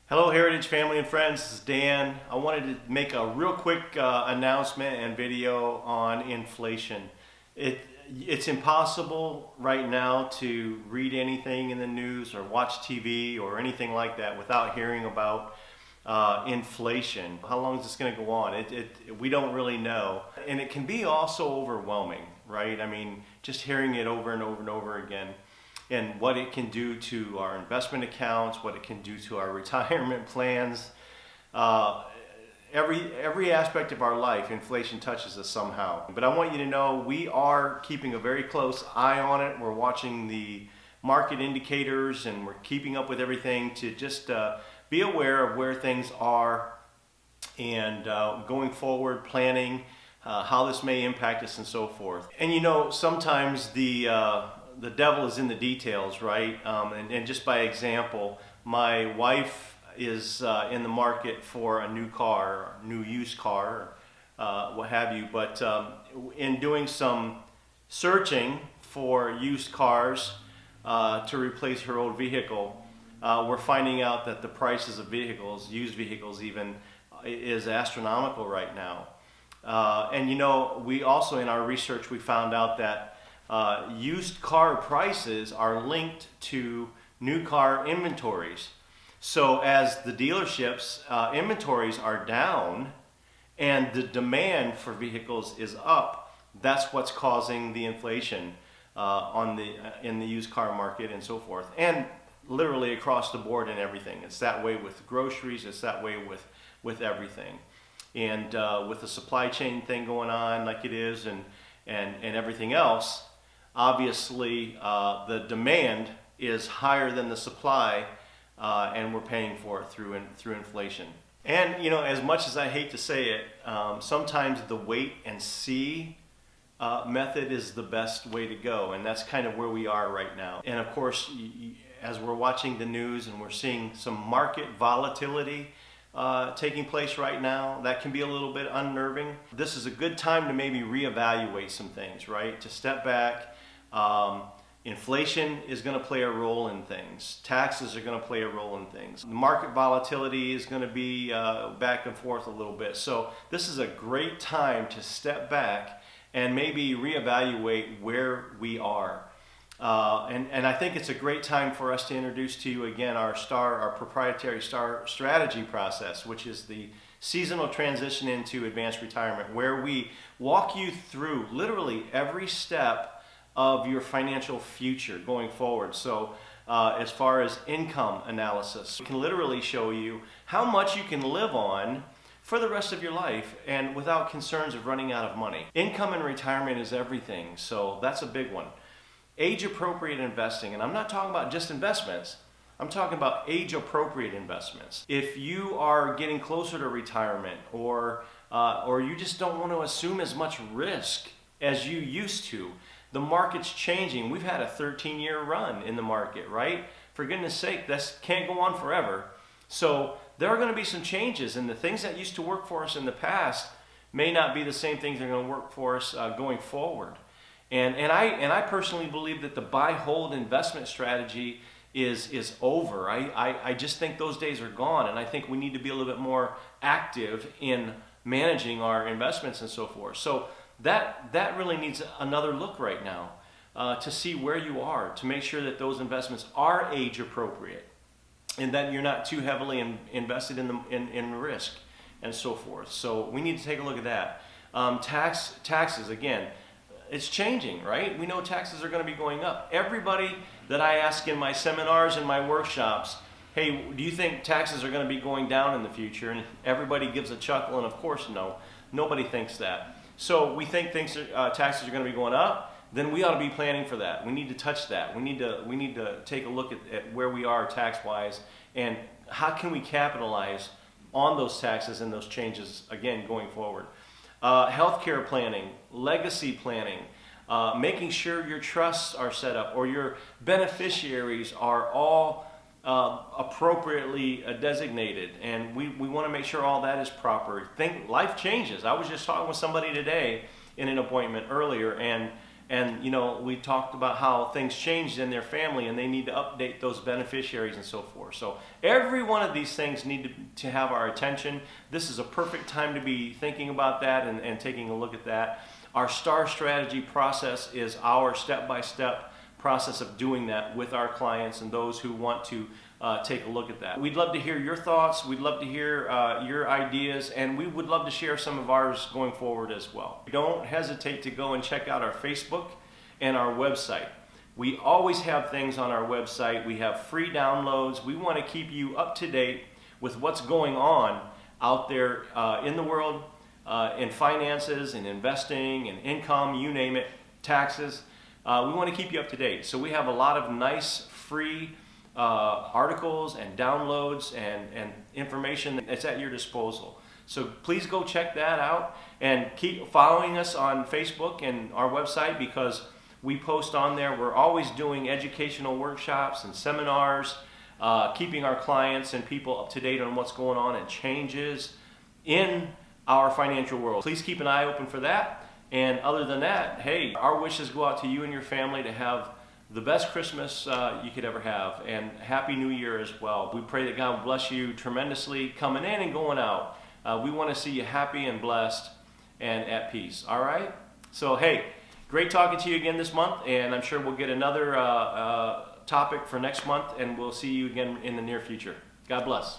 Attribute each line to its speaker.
Speaker 1: Hello Heritage family and friends, this is Dan. I wanted to make a real quick announcement and video on inflation. It's impossible right now to read anything in the news or watch TV or anything like that without hearing about inflation. How long is this going to go on? We don't really know. And it can be also overwhelming, right? I mean, just hearing it over and over and over again. And what it can do to our investment accounts, what it can do to our retirement plans. Every aspect of our life, inflation touches us somehow. But I want you to know we are keeping a very close eye on it. We're watching the market indicators and we're keeping up with everything to just be aware of where things are and going forward, planning how this may impact us and so forth. And you know, sometimes the devil is in the details, right? And just by example, my wife is in the market for a new car, new used car, what have you. But in doing some searching for used cars to replace her old vehicle, we're finding out that the prices of vehicles, used vehicles even, is astronomical right now. And you know, we also in our research, we found out that used car prices are linked to new car inventories. So as the dealerships inventories are down and the demand for vehicles is up, that's what's causing the inflation in the used car market and so forth. And literally across the board and everything. It's that way with groceries, it's that way with everything. And with the supply chain thing going on like it is and everything else, obviously, the demand is higher than the supply, and we're paying for it through inflation. And you know, as much as I hate to say it, sometimes the wait and see method is the best way to go, and that's kind of where we are right now. And of course, as we're watching the news and we're seeing some market volatility taking place right now, that can be a little bit unnerving. This is a good time to maybe reevaluate some things, right? To step back. Inflation is going to play a role in things. Taxes are going to play a role in things. The market volatility is going to be back and forth a little bit. So this is a great time to step back and maybe reevaluate where we are. And I think it's a great time for us to introduce to you again our proprietary STAR strategy process, which is the seasonal transition into advanced retirement, where we walk you through literally every step of your financial future going forward. So as far as income analysis, we can literally show you how much you can live on for the rest of your life and without concerns of running out of money. Income and retirement is everything, so that's a big one. Age-appropriate investing, and I'm not talking about just investments, I'm talking about age-appropriate investments. If you are getting closer to retirement or you just don't want to assume as much risk as you used to, the market's changing. We've had a 13-year run in the market, right? For goodness sake, this can't go on forever. So there are going to be some changes, and the things that used to work for us in the past may not be the same things that are going to work for us going forward. And I personally believe that the buy-hold investment strategy is over. I just think those days are gone, and I think we need to be a little bit more active in managing our investments and so forth. So that really needs another look right now to see where you are, to make sure that those investments are age appropriate and that you're not too heavily invested in risk and so forth. So we need to take a look at that. Taxes, again, it's changing, right? We know taxes are going to be going up. Everybody that I ask in my seminars and my workshops, hey, do you think taxes are going to be going down in the future? And everybody gives a chuckle, and of course no. Nobody thinks that. So we think taxes are going to be going up, then we ought to be planning for that. We need to touch that. We need to take a look at where we are tax-wise and how can we capitalize on those taxes and those changes, again, going forward. Healthcare planning, legacy planning, making sure your trusts are set up or your beneficiaries are all appropriately designated, and we want to make sure all that is proper. Life changes. I was just talking with somebody today in an appointment earlier, and And we talked about how things changed in their family and they need to update those beneficiaries and so forth. So every one of these things need to have our attention. This is a perfect time to be thinking about that and taking a look at that. Our STAR strategy process is our step-by-step process of doing that with our clients and those who want to take a look at that. We'd love to hear your thoughts. We'd love to hear your ideas, and we would love to share some of ours going forward as well. Don't hesitate to go and check out our Facebook and our website. We always have things on our website. We have free downloads. We want to keep you up to date with what's going on out there in the world, in finances, in investing, in income, you name it, taxes. We want to keep you up to date. So we have a lot of nice free articles and downloads and information that's at your disposal. So please go check that out and keep following us on Facebook and our website, because we post on there. We're always doing educational workshops and seminars, keeping our clients and people up to date on what's going on and changes in our financial world. Please keep an eye open for that. And other than that, hey, our wishes go out to you and your family to have the best Christmas you could ever have, and Happy New Year as well. We pray that God bless you tremendously coming in and going out. We want to see you happy and blessed and at peace. All right? So, hey, great talking to you again this month, and I'm sure we'll get another topic for next month, and we'll see you again in the near future. God bless.